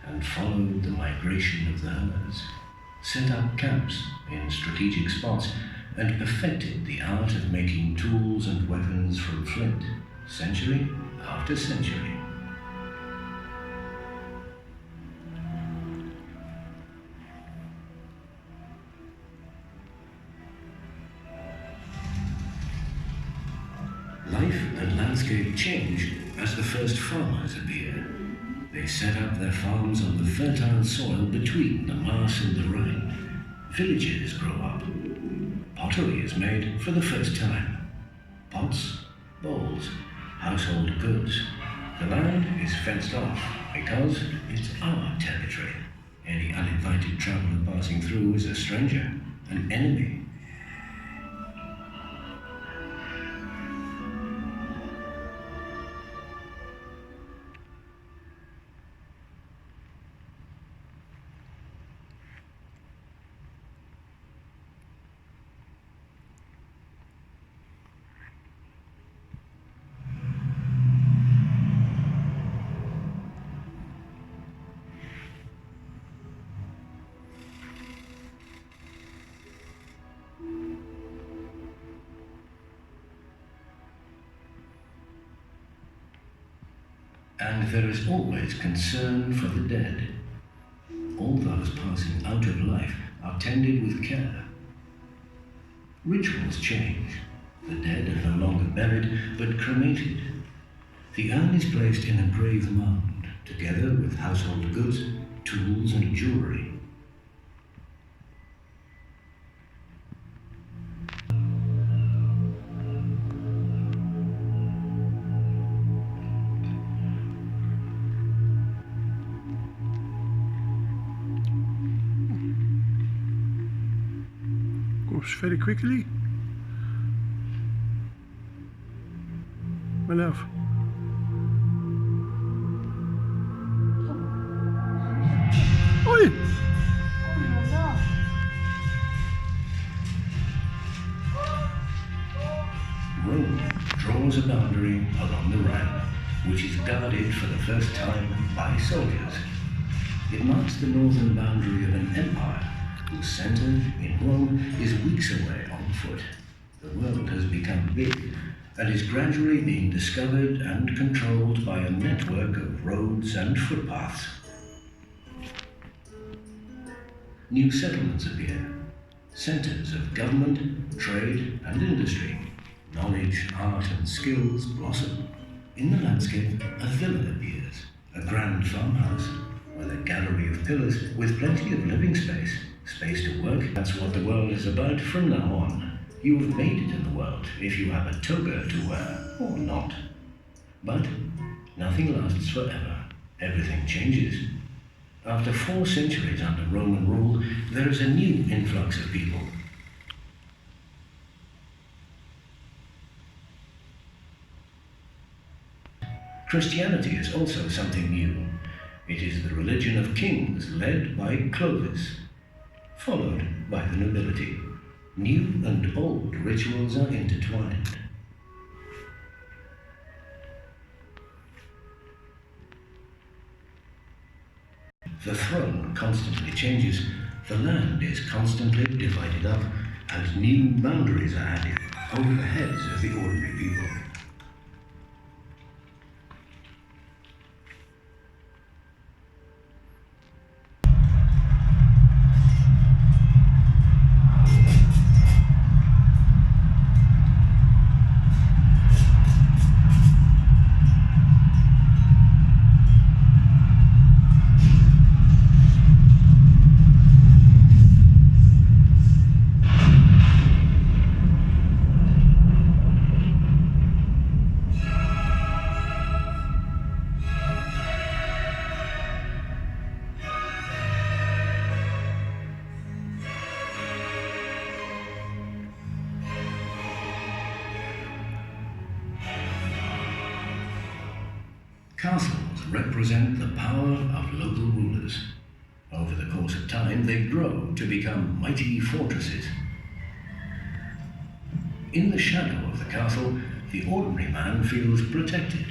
and followed the migration of the herds, set up camps in strategic spots, and perfected the art of making tools and weapons from flint, century after century. Life and landscape change as the first farmers appear. They set up their farms on the fertile soil between the Maas and the Rhine. Villages grow up. Pottery is made for the first time. Pots, bowls, household goods. The land is fenced off because it's our territory. Any uninvited traveler passing through is a stranger, an enemy. And there is always concern for the dead. All those passing out of life are tended with care. Rituals change. The dead are no longer buried, but cremated. The urn is placed in a grave mound, together with household goods, tools, and jewelry. Very quickly. My love. Oi! Rome draws a boundary along the Rhine, which is guarded for the first time by soldiers. It marks the northern boundary of an empire whose center in Rome is weeks away on foot. The world has become big and is gradually being discovered and controlled by a network of roads and footpaths. New settlements appear, centers of government, trade, and industry. Knowledge, art, and skills blossom. In the landscape, a villa appears, a grand farmhouse with a gallery of pillars with plenty of living space. Space to work, that's what the world is about from now on. You have made it in the world if you have a toga to wear, or not. But nothing lasts forever. Everything changes. After 4 centuries under Roman rule, there is a new influx of people. Christianity is also something new. It is the religion of kings led by Clovis, followed by the nobility. New and old rituals are intertwined. The throne constantly changes, the land is constantly divided up, and new boundaries are added over the heads of the ordinary people. Castles represent the power of local rulers. Over the course of time, they grow to become mighty fortresses. In the shadow of the castle, the ordinary man feels protected.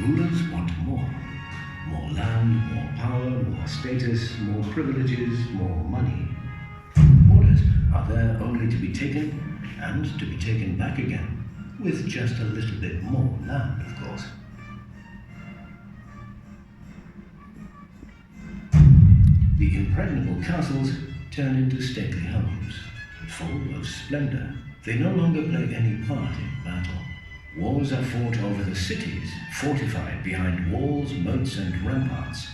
Rulers want more. More land, more power, more status, more privileges, more money. Orders are there only to be taken and to be taken back again, with just a little bit more land, of course. The impregnable castles turn into stately homes, full of splendor. They no longer play any part in battle. Wars are fought over the cities, fortified behind walls, moats, and ramparts.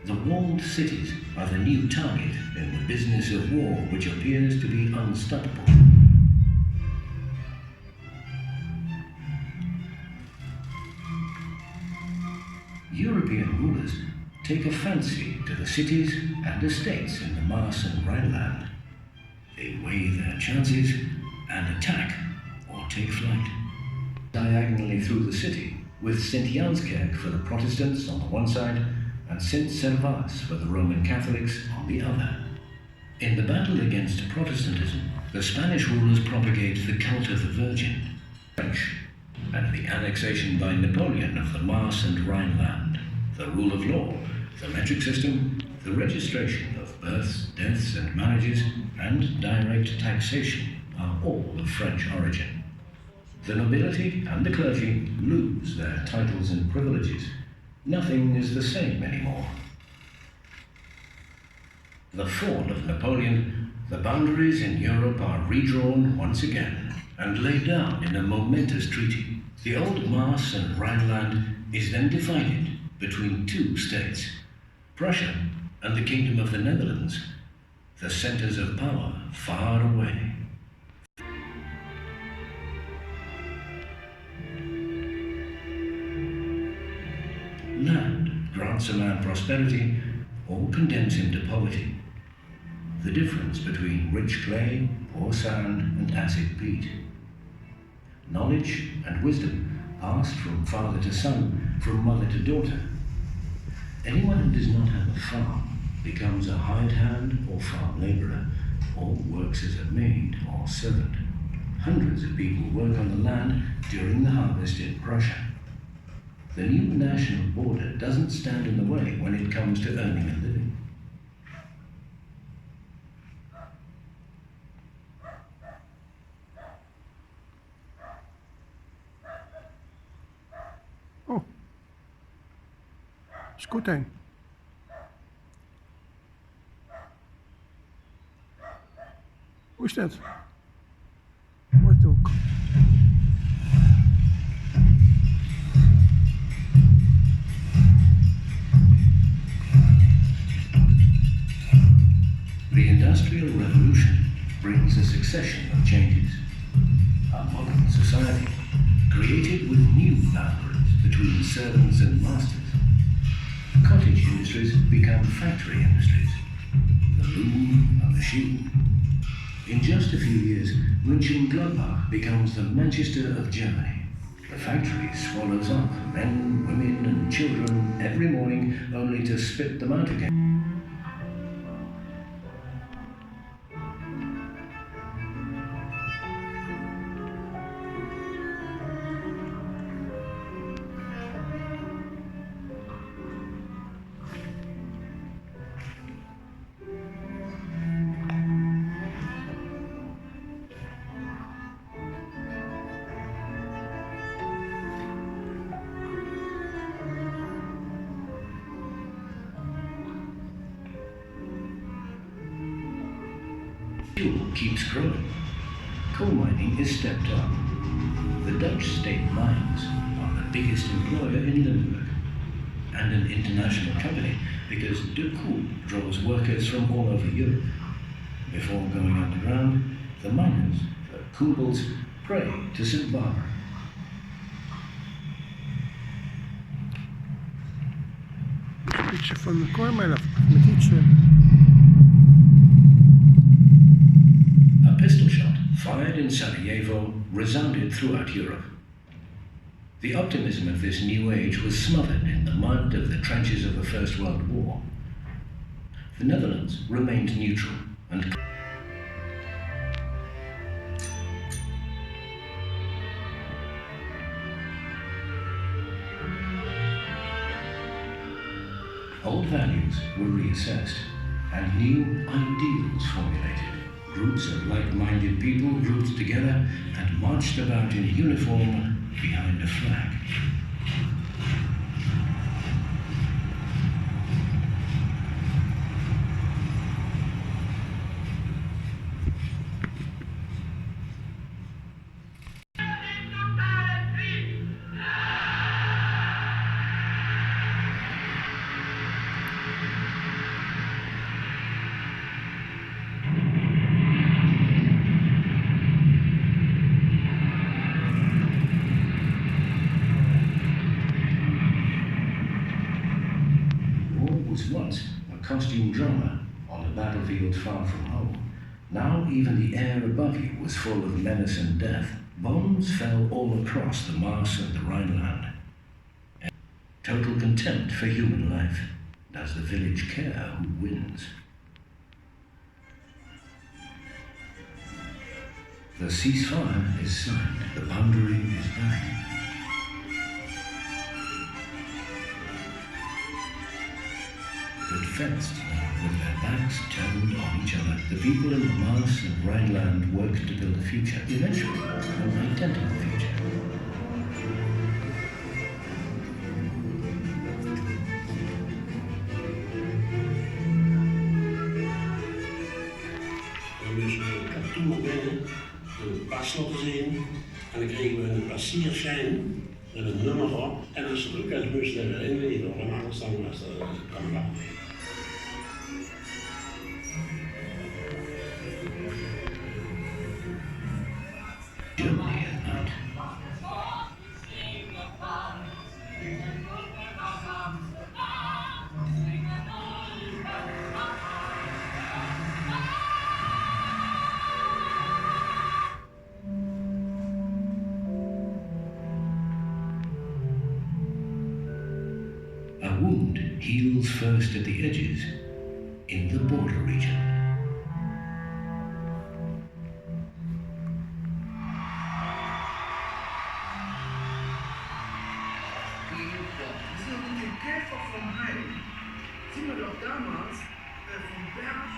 The walled cities are the new target in the business of war, which appears to be unstoppable. European rulers take a fancy to the cities and estates in the Maas and Rhineland. They weigh their chances and attack or take flight. Diagonally through the city, with St. Janskerk for the Protestants on the one side and St. Servas for the Roman Catholics on the other. In the battle against Protestantism, the Spanish rulers propagate the cult of the Virgin, French, and the annexation by Napoleon of the Maas and Rhineland, the rule of law, the metric system, the registration of births, deaths, and marriages, and direct taxation are all of French origin. The nobility and the clergy lose their titles and privileges. Nothing is the same anymore. The fall of Napoleon, the boundaries in Europe are redrawn once again and laid down in a momentous treaty. The old Maas and Rhineland is then divided between two states, Prussia and the Kingdom of the Netherlands, the centers of power far away. Land grants a man prosperity or condemns him to poverty. The difference between rich clay, poor sand, and acid peat. Knowledge and wisdom passed from father to son, from mother to daughter. Anyone who does not have a farm becomes a hired hand or farm laborer, or works as a maid or servant. Hundreds of people work on the land during the harvest in Prussia. The new national border doesn't stand in the way when it comes to earning a living. Oh, is goed heen. Hoe is dat? Mooi ook. The Industrial Revolution brings a succession of changes. Our modern society, created with new boundaries between servants and masters. Cottage industries become factory industries. The loom, a machine. In just a few years, Mönchengladbach becomes the Manchester of Germany. The factory swallows up men, women, and children every morning, only to spit them out again. Fuel keeps growing. Coal mining is stepped up. The Dutch state mines are the biggest employer in Limburg, and an international company because De Kool draws workers from all over Europe. Before going underground, the miners, the Koebels, pray to St. Barbara. Een beetje van de koormijn af, met iets... A pistol shot fired in Sarajevo resounded throughout Europe. The optimism of this new age was smothered in the mud of the trenches of the First World War. The Netherlands remained neutral and Old values were reassessed and new ideals formulated. Groups of like-minded people grouped together and marched about in uniform behind a flag. Was once a costume drama on a battlefield far from home. Now even the air above you was full of menace and death. Bombs fell all across the Maas and the Rhineland. Total contempt for human life. Does the village care who wins? The ceasefire is signed. The boundary is back. But fenced now, with their backs turned on each other, the people in the Maas and Rhineland worked to build a future, eventually an identical future. Dus ik heb toen nog binnen een pas laten zien en dan kregen we een passierschijn met een nummer op en als ze ook eens moesten we inleveren en anders dan was dat kan wel. Germany at night. A wound heals first at the edges, in the border region. Diese mit dem Käfer vom Heim sind wir doch damals vom Berg.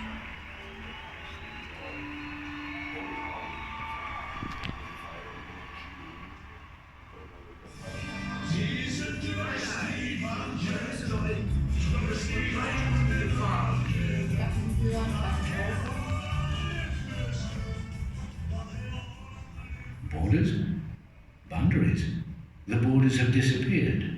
Borders? Boundaries? The borders have disappeared.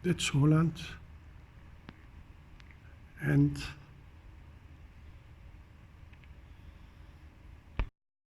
Dit is Holland. And